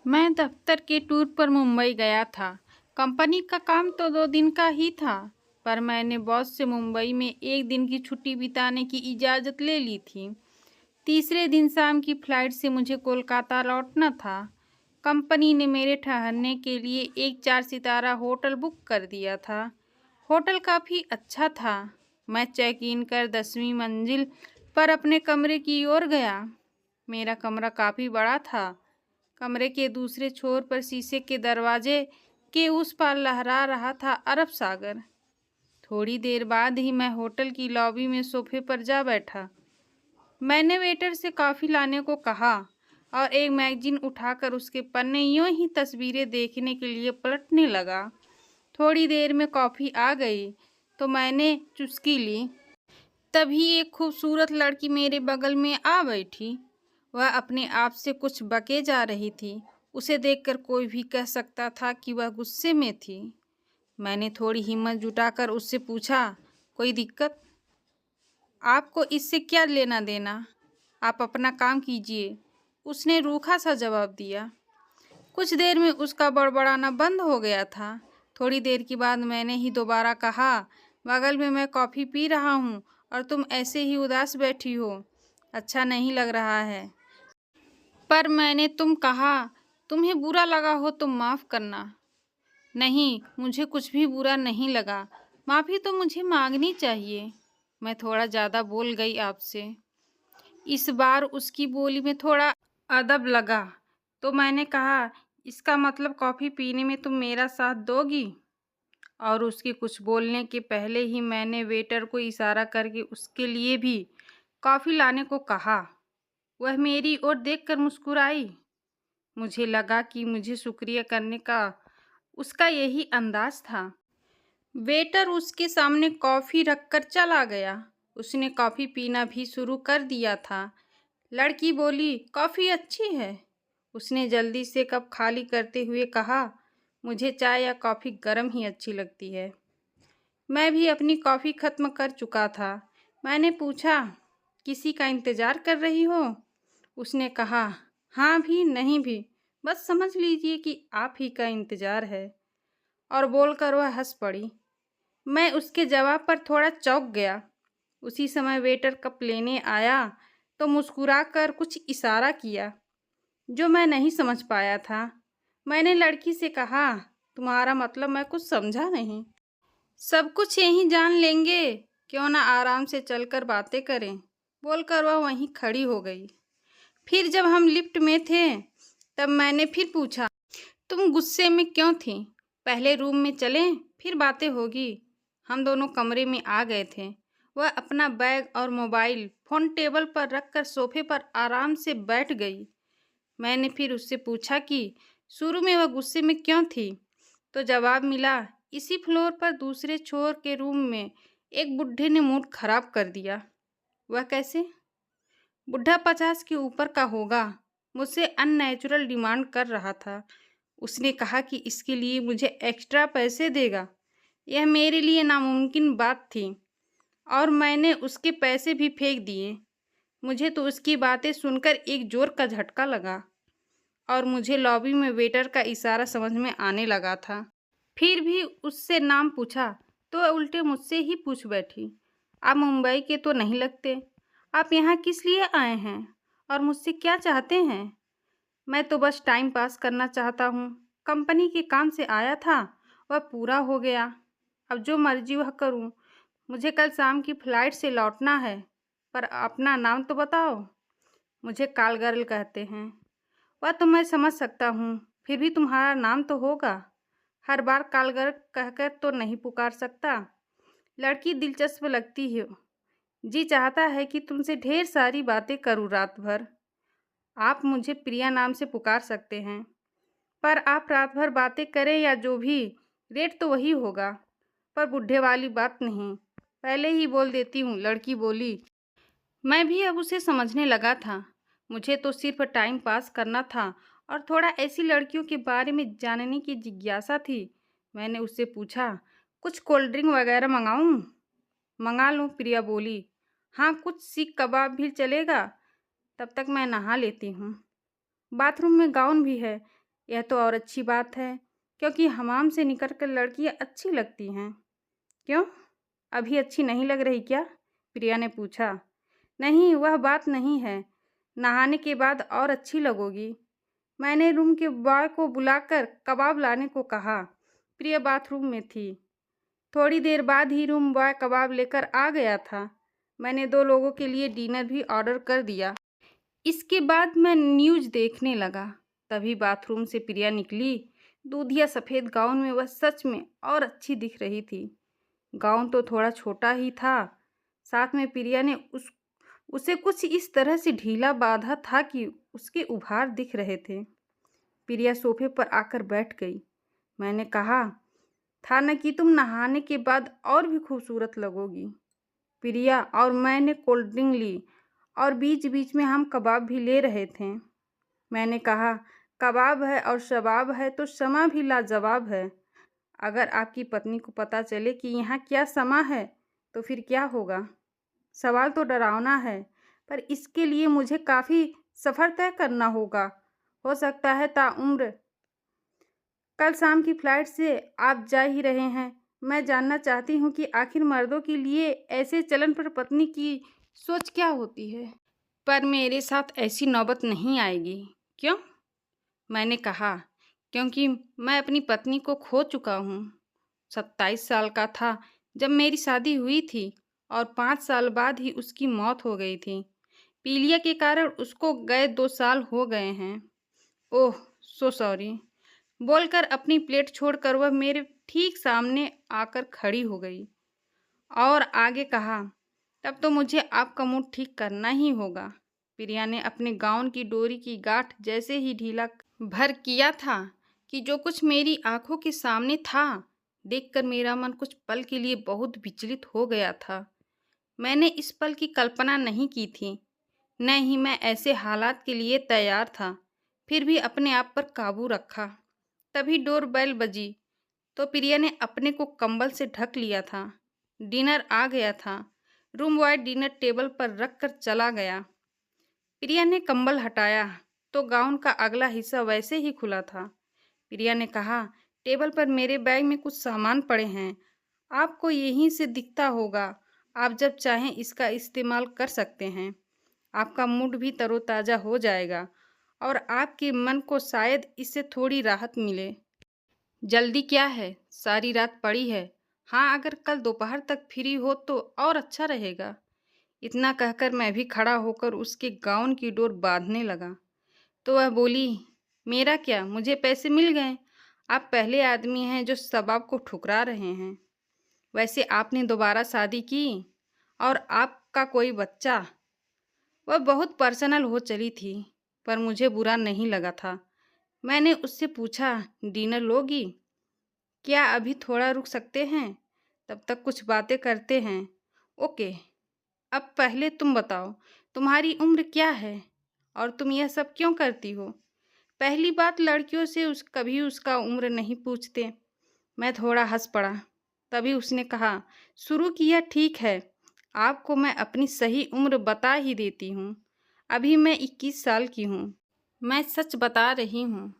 मैं दफ्तर के टूर पर मुंबई गया था। कंपनी का काम तो 2 दिन का ही था, पर मैंने बॉस से मुंबई में एक दिन की छुट्टी बिताने की इजाज़त ले ली थी। तीसरे दिन शाम की फ्लाइट से मुझे कोलकाता लौटना था। कंपनी ने मेरे ठहरने के लिए एक 4 सितारा होटल बुक कर दिया था। होटल काफ़ी अच्छा था। मैं चेक इन कर 10वीं मंजिल पर अपने कमरे की ओर गया। मेरा कमरा काफ़ी बड़ा था। कमरे के दूसरे छोर पर शीशे के दरवाजे के उस पार लहरा रहा था अरब सागर। थोड़ी देर बाद ही मैं होटल की लॉबी में सोफे पर जा बैठा। मैंने वेटर से कॉफ़ी लाने को कहा और एक मैगजीन उठाकर उसके पन्ने यूं ही तस्वीरें देखने के लिए पलटने लगा। थोड़ी देर में कॉफ़ी आ गई तो मैंने चुस्की ली। तभी एक खूबसूरत लड़की मेरे बगल में आ बैठी। वह अपने आप से कुछ बके जा रही थी। उसे देखकर कोई भी कह सकता था कि वह गुस्से में थी। मैंने थोड़ी हिम्मत जुटाकर उससे पूछा, कोई दिक्कत? आपको इससे क्या लेना देना? आप अपना काम कीजिए। उसने रूखा सा जवाब दिया। कुछ देर में उसका बड़बड़ाना बंद हो गया था। थोड़ी देर के बाद मैंने ही दोबारा कहा, बगल में मैं कॉफ़ी पी रहा हूँ और तुम ऐसे ही उदास बैठी हो। अच्छा नहीं लग रहा है। पर मैंने तुम कहा, तुम्हें बुरा लगा हो तो माफ़ करना। नहीं, मुझे कुछ भी बुरा नहीं लगा। माफ़ी तो मुझे मांगनी चाहिए। मैं थोड़ा ज़्यादा बोल गई आपसे। इस बार उसकी बोली में थोड़ा अदब लगा तो मैंने कहा, इसका मतलब कॉफ़ी पीने में तुम मेरा साथ दोगी? और उसके कुछ बोलने के पहले ही मैंने वेटर को इशारा करके उसके लिए भी कॉफ़ी लाने को कहा। वह मेरी ओर देखकर मुस्कुराई। मुझे लगा कि मुझे शुक्रिया करने का उसका यही अंदाज था। वेटर उसके सामने कॉफ़ी रखकर चला गया। उसने कॉफ़ी पीना भी शुरू कर दिया था। लड़की बोली, कॉफ़ी अच्छी है। उसने जल्दी से कप खाली करते हुए कहा, मुझे चाय या कॉफ़ी गर्म ही अच्छी लगती है। मैं भी अपनी कॉफ़ी ख़त्म कर चुका था। मैंने पूछा, किसी का इंतज़ार कर रही हो? उसने कहा, हाँ भी नहीं भी, बस समझ लीजिए कि आप ही का इंतज़ार है। और बोलकर वह हंस पड़ी। मैं उसके जवाब पर थोड़ा चौंक गया। उसी समय वेटर कप लेने आया तो मुस्कुराकर कुछ इशारा किया जो मैं नहीं समझ पाया था। मैंने लड़की से कहा, तुम्हारा मतलब मैं कुछ समझा नहीं। सब कुछ यहीं जान लेंगे, क्यों ना आराम से चलकर बातें करें। बोलकर वह वहीं खड़ी हो गई। फिर जब हम लिफ्ट में थे तब मैंने फिर पूछा, तुम गुस्से में क्यों थी? पहले रूम में चलें, फिर बातें होगी। हम दोनों कमरे में आ गए थे। वह अपना बैग और मोबाइल फ़ोन टेबल पर रखकर सोफे पर आराम से बैठ गई। मैंने फिर उससे पूछा कि शुरू में वह गुस्से में क्यों थी, तो जवाब मिला, इसी फ्लोर पर दूसरे छोर के रूम में एक बुढ़े ने मूड खराब कर दिया। वह कैसे? बुढ़ा 50 के ऊपर का होगा। मुझसे अननेचुरल डिमांड कर रहा था। उसने कहा कि इसके लिए मुझे एक्स्ट्रा पैसे देगा। यह मेरे लिए नामुमकिन बात थी और मैंने उसके पैसे भी फेंक दिए। मुझे तो उसकी बातें सुनकर एक जोर का झटका लगा और मुझे लॉबी में वेटर का इशारा समझ में आने लगा था। फिर भी उससे नाम पूछा तो वह उल्टे मुझसे ही पूछ बैठी, आप मुंबई के तो नहीं लगते। आप यहाँ किस लिए आए हैं और मुझसे क्या चाहते हैं? मैं तो बस टाइम पास करना चाहता हूँ। कंपनी के काम से आया था, वह पूरा हो गया। अब जो मर्जी वह करूँ। मुझे कल शाम की फ़्लाइट से लौटना है। पर अपना नाम तो बताओ। मुझे कॉल गर्ल कहते हैं। वह तो मैं समझ सकता हूँ, फिर भी तुम्हारा नाम तो होगा। हर बार कॉल गर्ल कहकर तो नहीं पुकार सकता। लड़की दिलचस्प लगती है। जी चाहता है कि तुमसे ढेर सारी बातें करूँ रात भर। आप मुझे प्रिया नाम से पुकार सकते हैं, पर आप रात भर बातें करें या जो भी, रेट तो वही होगा। पर बूढ़े वाली बात नहीं, पहले ही बोल देती हूँ, लड़की बोली। मैं भी अब उसे समझने लगा था। मुझे तो सिर्फ टाइम पास करना था और थोड़ा ऐसी लड़कियों के बारे में जानने की जिज्ञासा थी। मैंने उससे पूछा, कुछ कोल्ड ड्रिंक वगैरह मंगाऊँ? मंगा लूँ, प्रिया बोली। हाँ, कुछ सीख कबाब भी चलेगा। तब तक मैं नहा लेती हूँ। बाथरूम में गाउन भी है, यह तो और अच्छी बात है, क्योंकि हमाम से निकलकर लड़कियां अच्छी लगती हैं। क्यों, अभी अच्छी नहीं लग रही क्या? प्रिया ने पूछा। नहीं, वह बात नहीं है, नहाने के बाद और अच्छी लगोगी। मैंने रूम के बॉय को बुलाकर कबाब लाने को कहा। प्रिया बाथरूम में थी। थोड़ी देर बाद ही रूम बॉय कबाब लेकर आ गया था। मैंने 2 लोगों के लिए डिनर भी ऑर्डर कर दिया। इसके बाद मैं न्यूज़ देखने लगा। तभी बाथरूम से प्रिया निकली। दूधिया सफ़ेद गाउन में वह सच में और अच्छी दिख रही थी। गाउन तो थोड़ा छोटा ही था, साथ में प्रिया ने उसे कुछ इस तरह से ढीला बांधा था कि उसके उभार दिख रहे थे। प्रिया सोफे पर आकर बैठ गई। मैंने कहा था न कि तुम नहाने के बाद और भी खूबसूरत लगोगी। प्रिया और मैंने कोल्ड ड्रिंक ली और बीच बीच में हम कबाब भी ले रहे थे। मैंने कहा, कबाब है और शबाब है तो समा भी लाजवाब है। अगर आपकी पत्नी को पता चले कि यहाँ क्या समा है तो फिर क्या होगा? सवाल तो डरावना है, पर इसके लिए मुझे काफ़ी सफ़र तय करना होगा। हो सकता है ताउम्र। कल शाम की फ्लाइट से आप जा ही रहे हैं। मैं जानना चाहती हूँ कि आखिर मर्दों के लिए ऐसे चलन पर पत्नी की सोच क्या होती है? पर मेरे साथ ऐसी नौबत नहीं आएगी। क्यों? मैंने कहा, क्योंकि मैं अपनी पत्नी को खो चुका हूँ। 27 साल का था जब मेरी शादी हुई थी और 5 साल बाद ही उसकी मौत हो गई थी। पीलिया के कारण उसको गए 2 साल हो गए हैं। ओह, सो सॉरी। बोलकर अपनी प्लेट छोड़कर वह मेरे ठीक सामने आकर खड़ी हो गई और आगे कहा, तब तो मुझे आपका मूड ठीक करना ही होगा। प्रिया ने अपने गाउन की डोरी की गांठ जैसे ही ढीला भर किया था कि जो कुछ मेरी आंखों के सामने था, देखकर मेरा मन कुछ पल के लिए बहुत विचलित हो गया था। मैंने इस पल की कल्पना नहीं की थी, न ही मैं ऐसे हालात के लिए तैयार था। फिर भी अपने आप पर काबू रखा। तभी डोर बेल बजी तो प्रिया ने अपने को कंबल से ढक लिया था। डिनर आ गया था। रूम बॉय डिनर टेबल पर रख कर चला गया। प्रिया ने कंबल हटाया तो गाउन का अगला हिस्सा वैसे ही खुला था। प्रिया ने कहा, टेबल पर मेरे बैग में कुछ सामान पड़े हैं, आपको यहीं से दिखता होगा। आप जब चाहें इसका इस्तेमाल कर सकते हैं। आपका मूड भी तरोताज़ा हो जाएगा और आपके मन को शायद इससे थोड़ी राहत मिले। जल्दी क्या है, सारी रात पड़ी है। हाँ, अगर कल दोपहर तक फ्री हो तो और अच्छा रहेगा। इतना कहकर मैं भी खड़ा होकर उसके गाउन की डोर बांधने लगा तो वह बोली, मेरा क्या, मुझे पैसे मिल गए। आप पहले आदमी हैं जो सबाब को ठुकरा रहे हैं। वैसे आपने दोबारा शादी की और आपका कोई बच्चा। वह बहुत पर्सनल हो चली थी, पर मुझे बुरा नहीं लगा था। मैंने उससे पूछा, डिनर लोगी क्या? अभी थोड़ा रुक सकते हैं, तब तक कुछ बातें करते हैं। ओके। अब पहले तुम बताओ, तुम्हारी उम्र क्या है और तुम यह सब क्यों करती हो? पहली बात, लड़कियों से कभी उसका उम्र नहीं पूछते। मैं थोड़ा हंस पड़ा। तभी उसने कहा, शुरू किया ठीक है, आपको मैं अपनी सही उम्र बता ही देती हूँ। अभी मैं 21 साल की हूँ। मैं सच बता रही हूँ।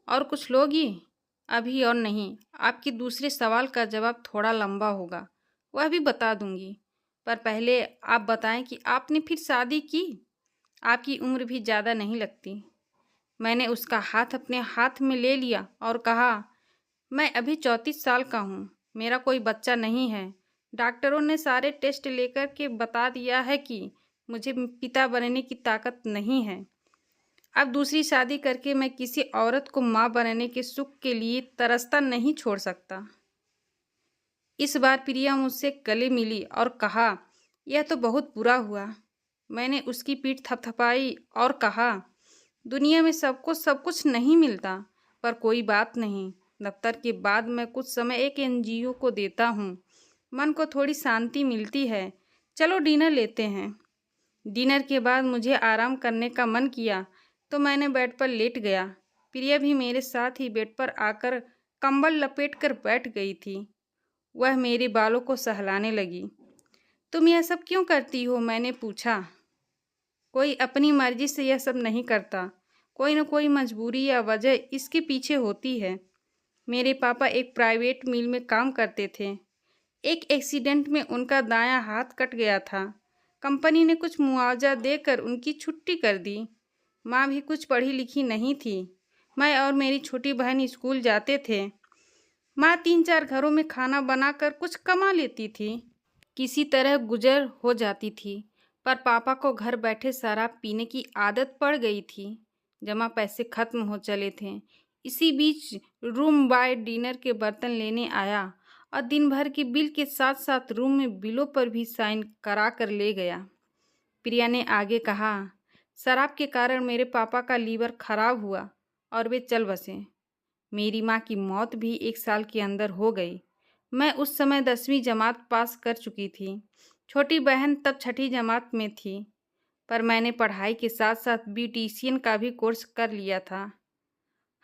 और कुछ लोगी? अभी और नहीं। आपके दूसरे सवाल का जवाब थोड़ा लंबा होगा, वह भी बता दूंगी। पर पहले आप बताएं कि आपने फिर शादी की। आपकी उम्र भी ज़्यादा नहीं लगती। मैंने उसका हाथ अपने हाथ में ले लिया और कहा, मैं अभी 34 साल का हूँ। मेरा कोई बच्चा नहीं है। डॉक्टरों ने सारे टेस्ट लेकर के बता दिया है कि मुझे पिता बनने की ताकत नहीं है। अब दूसरी शादी करके मैं किसी औरत को माँ बनने के सुख के लिए तरसता नहीं छोड़ सकता। इस बार प्रिया मुझसे गले मिली और कहा, यह तो बहुत बुरा हुआ। मैंने उसकी पीठ थपथपाई और कहा, दुनिया में सबको सब कुछ नहीं मिलता, पर कोई बात नहीं। दफ्तर के बाद मैं कुछ समय एक एनजीओ को देता हूँ। मन को थोड़ी शांति मिलती है। चलो डिनर लेते हैं। डिनर के बाद मुझे आराम करने का मन किया तो मैंने बेड पर लेट गया। प्रिया भी मेरे साथ ही बेड पर आकर कंबल लपेटकर बैठ गई थी। वह मेरे बालों को सहलाने लगी। तुम यह सब क्यों करती हो? मैंने पूछा। कोई अपनी मर्जी से यह सब नहीं करता। कोई न कोई मजबूरी या वजह इसके पीछे होती है। मेरे पापा एक प्राइवेट मिल में काम करते थे। एक एक्सीडेंट में उनका दायां हाथ कट गया था। कंपनी ने कुछ मुआवजा देकर उनकी छुट्टी कर दी। माँ भी कुछ पढ़ी लिखी नहीं थी। मैं और मेरी छोटी बहन स्कूल जाते थे। माँ 3-4 घरों में खाना बनाकर कुछ कमा लेती थी। किसी तरह गुजर हो जाती थी। पर पापा को घर बैठे शराब पीने की आदत पड़ गई थी। जमा पैसे खत्म हो चले थे। इसी बीच रूम बाय डिनर के बर्तन लेने आया और दिन भर के बिल के साथ साथ रूम में बिलों पर भी साइन करा कर ले गया। प्रिया ने आगे कहा, शराब के कारण मेरे पापा का लीवर खराब हुआ और वे चल बसे। मेरी माँ की मौत भी 1 साल के अंदर हो गई। मैं उस समय 10वीं जमात पास कर चुकी थी। छोटी बहन तब 6ठी जमात में थी। पर मैंने पढ़ाई के साथ साथ ब्यूटिशियन का भी कोर्स कर लिया था।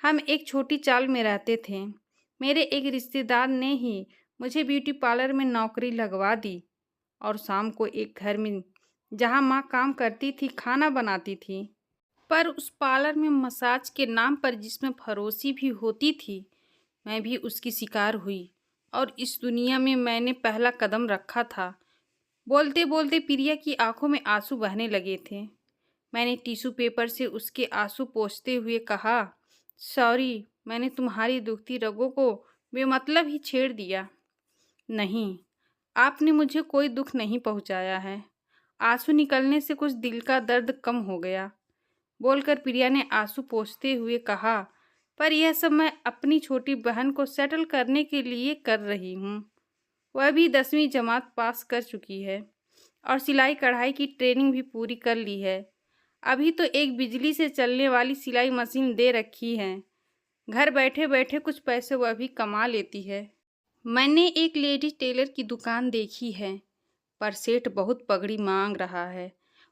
हम एक छोटी चाल में रहते थे। मेरे एक रिश्तेदार ने ही मुझे ब्यूटी पार्लर में नौकरी लगवा दी और शाम को एक घर में जहाँ माँ काम करती थी खाना बनाती थी। पर उस पार्लर में मसाज के नाम पर जिसमें फरोशी भी होती थी, मैं भी उसकी शिकार हुई और इस दुनिया में मैंने पहला कदम रखा था। बोलते बोलते प्रिया की आंखों में आंसू बहने लगे थे। मैंने टिश्यू पेपर से उसके आंसू पोंछते हुए कहा, सॉरी, मैंने तुम्हारी दुखती रगों को बेमतलब ही छेड़ दिया। नहीं, आपने मुझे कोई दुख नहीं पहुंचाया है। आंसू निकलने से कुछ दिल का दर्द कम हो गया, बोलकर प्रिया ने आंसू पोंछते हुए कहा, पर यह सब मैं अपनी छोटी बहन को सेटल करने के लिए कर रही हूँ। वह भी 10वीं जमात पास कर चुकी है और सिलाई कढ़ाई की ट्रेनिंग भी पूरी कर ली है। अभी तो एक बिजली से चलने वाली सिलाई मशीन दे रखी है। घर बैठे बैठे कुछ पैसे वह भी कमा लेती है। मैंने एक लेडी टेलर की दुकान देखी है, पर सेठ बहुत पगड़ी मांग रहा है।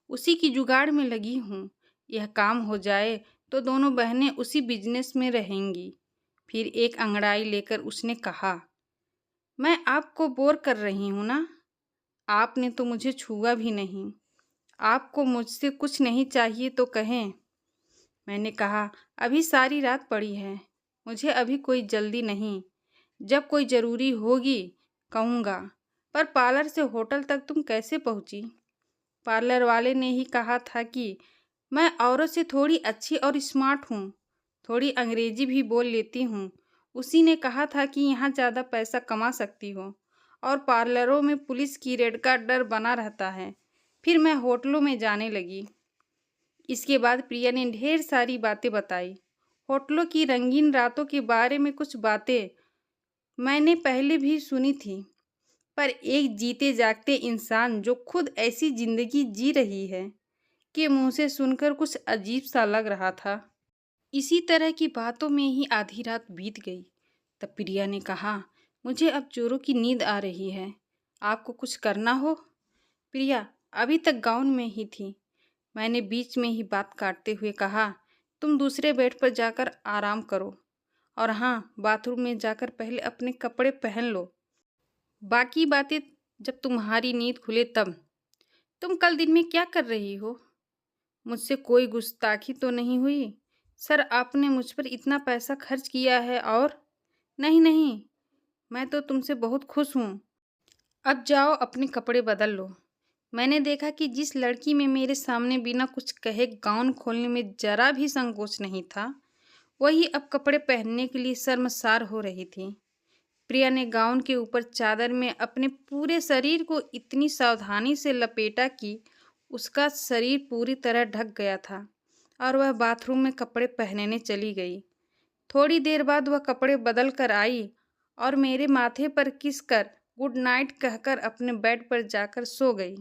उसी की जुगाड़ में लगी हूँ। यह काम हो जाए तो दोनों बहनें उसी बिजनेस में रहेंगी। फिर एक अंगड़ाई लेकर उसने कहा, मैं आपको बोर कर रही हूँ ना? आपने तो मुझे छुआ भी नहीं। आपको मुझसे कुछ नहीं चाहिए तो कहें। मैंने कहा, अभी सारी रात पड़ी है, मुझे अभी कोई जल्दी नहीं। जब कोई ज़रूरी होगी कहूँगा। पर पार्लर से होटल तक तुम कैसे पहुँची? पार्लर वाले ने ही कहा था कि मैं औरों से थोड़ी अच्छी और स्मार्ट हूँ, थोड़ी अंग्रेजी भी बोल लेती हूँ। उसी ने कहा था कि यहाँ ज़्यादा पैसा कमा सकती हो और पार्लरों में पुलिस की रेड का डर बना रहता है। फिर मैं होटलों में जाने लगी। इसके बाद प्रिया ने ढेर सारी बातें बताई। होटलों की रंगीन रातों के बारे में कुछ बातें मैंने पहले भी सुनी थी, पर एक जीते जागते इंसान जो खुद ऐसी जिंदगी जी रही है के मुंह से सुनकर कुछ अजीब सा लग रहा था। इसी तरह की बातों में ही आधी रात बीत गई। तब प्रिया ने कहा, मुझे अब जोरों की नींद आ रही है, आपको कुछ करना हो? प्रिया अभी तक गाउन में ही थी। मैंने बीच में ही बात काटते हुए कहा, तुम दूसरे बेड पर जाकर आराम करो और हाँ, बाथरूम में जाकर पहले अपने कपड़े पहन लो। बाकी बातें जब तुम्हारी नींद खुले तब। तुम कल दिन में क्या कर रही हो? मुझसे कोई गुस्ताखी तो नहीं हुई? सर, आपने मुझ पर इतना पैसा खर्च किया है और नहीं नहीं, मैं तो तुमसे बहुत खुश हूँ। अब जाओ अपने कपड़े बदल लो। मैंने देखा कि जिस लड़की में मेरे सामने बिना कुछ कहे गाउन खोलने में जरा भी संकोच नहीं था, वही अब कपड़े पहनने के लिए शर्मसार हो रही थी। प्रिया ने गाउन के ऊपर चादर में अपने पूरे शरीर को इतनी सावधानी से लपेटा कि उसका शरीर पूरी तरह ढक गया था और वह बाथरूम में कपड़े पहनने चली गई। थोड़ी देर बाद वह कपड़े बदल कर आई और मेरे माथे पर किस कर गुड नाइट कहकर अपने बेड पर जाकर सो गई।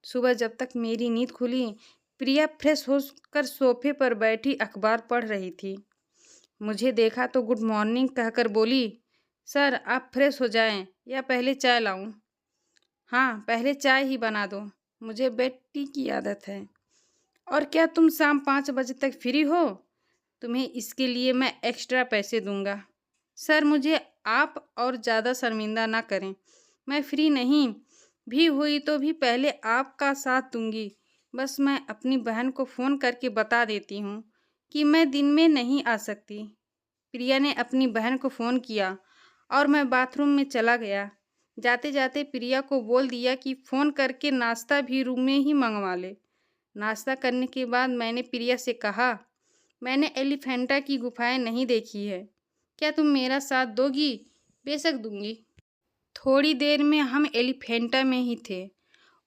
सुबह जब तक मेरी नींद खुली, प्रिया फ्रेश होकर सोफे पर बैठी अखबार पढ़ रही थी। मुझे देखा तो गुड मॉर्निंग कहकर बोली, सर आप फ्रेश हो जाएं या पहले चाय लाऊं? हाँ, पहले चाय ही बना दो, मुझे बेड टी की आदत है। और क्या तुम शाम 5 बजे तक फ्री हो? तुम्हें इसके लिए मैं एक्स्ट्रा पैसे दूंगा। सर मुझे आप और ज़्यादा शर्मिंदा ना करें। मैं फ्री नहीं भी हुई तो भी पहले आपका साथ दूंगी। बस मैं अपनी बहन को फ़ोन करके बता देती हूँ कि मैं दिन में नहीं आ सकती। प्रिया ने अपनी बहन को फ़ोन किया और मैं बाथरूम में चला गया। जाते जाते प्रिया को बोल दिया कि फ़ोन करके नाश्ता भी रूम में ही मंगवा ले। नाश्ता करने के बाद मैंने प्रिया से कहा, मैंने एलिफेंटा की गुफाएं नहीं देखी है, क्या तुम मेरा साथ दोगी? बेशक दूंगी। थोड़ी देर में हम एलिफेंटा में ही थे।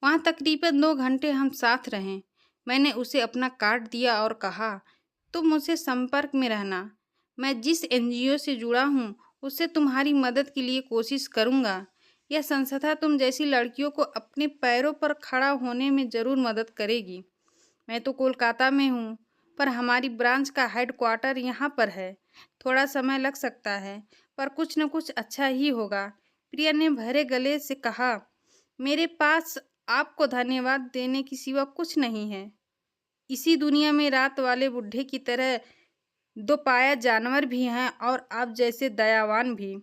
वहाँ तकरीबन 2 घंटे हम साथ रहें। मैंने उसे अपना कार्ड दिया और कहा, तुम मुझसे संपर्क में रहना। मैं जिस एनजीओ से जुड़ा हूँ उससे तुम्हारी मदद के लिए कोशिश करूँगा। यह संस्था तुम जैसी लड़कियों को अपने पैरों पर खड़ा होने में ज़रूर मदद करेगी। मैं तो कोलकाता में हूँ, पर हमारी ब्रांच का हेडक्वार्टर यहाँ पर है। थोड़ा समय लग सकता है, पर कुछ न कुछ अच्छा ही होगा। प्रिया ने भरे गले से कहा, मेरे पास आपको धन्यवाद देने के सिवा कुछ नहीं है। इसी दुनिया में रात वाले बुड्ढे की तरह दोपाया जानवर भी हैं और आप जैसे दयावान भी।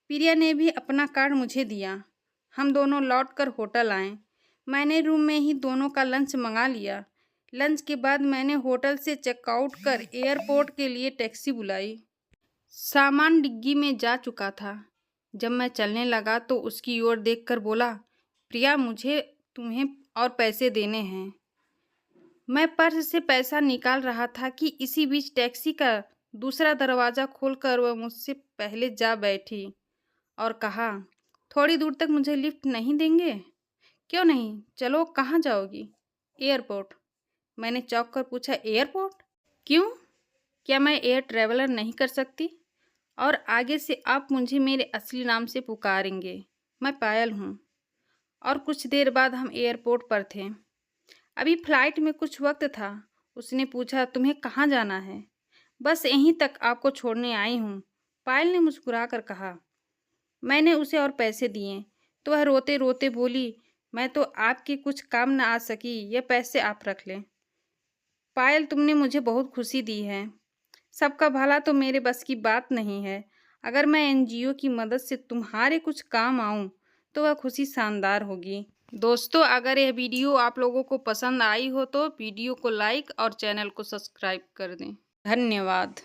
प्रिया ने भी अपना कार्ड मुझे दिया। हम दोनों लौटकर होटल आए। मैंने रूम में ही दोनों का लंच मंगा लिया। लंच के बाद मैंने होटल से चेकआउट कर एयरपोर्ट के लिए टैक्सी बुलाई। सामान डिग्गी में जा चुका था। जब मैं चलने लगा तो उसकी ओर देखकर बोला, प्रिया मुझे तुम्हें और पैसे देने हैं। मैं पर्स से पैसा निकाल रहा था कि इसी बीच टैक्सी का दूसरा दरवाज़ा खोलकर वह मुझसे पहले जा बैठी और कहा, थोड़ी दूर तक मुझे लिफ्ट नहीं देंगे? क्यों नहीं, चलो। कहाँ जाओगी? एयरपोर्ट। मैंने चौंक कर पूछा, एयरपोर्ट क्यों? क्या मैं एयर ट्रैवलर नहीं कर सकती? और आगे से आप मुझे मेरे असली नाम से पुकारेंगे। मैं पायल हूँ। और कुछ देर बाद हम एयरपोर्ट पर थे। अभी फ्लाइट में कुछ वक्त था। उसने पूछा, तुम्हें कहाँ जाना है? बस यहीं तक आपको छोड़ने आई हूँ, पायल ने मुस्कुरा कर कहा। मैंने उसे और पैसे दिए तो वह रोते रोते बोली, मैं तो आपके कुछ काम न आ सकी, ये पैसे आप रख लें। पायल, तुमने मुझे बहुत खुशी दी है। सबका भला तो मेरे बस की बात नहीं है। अगर मैं एनजीओ की मदद से तुम्हारे कुछ काम आऊँ तो वह खुशी शानदार होगी। दोस्तों, अगर यह वीडियो आप लोगों को पसंद आई हो तो वीडियो को लाइक और चैनल को सब्सक्राइब कर दें। धन्यवाद।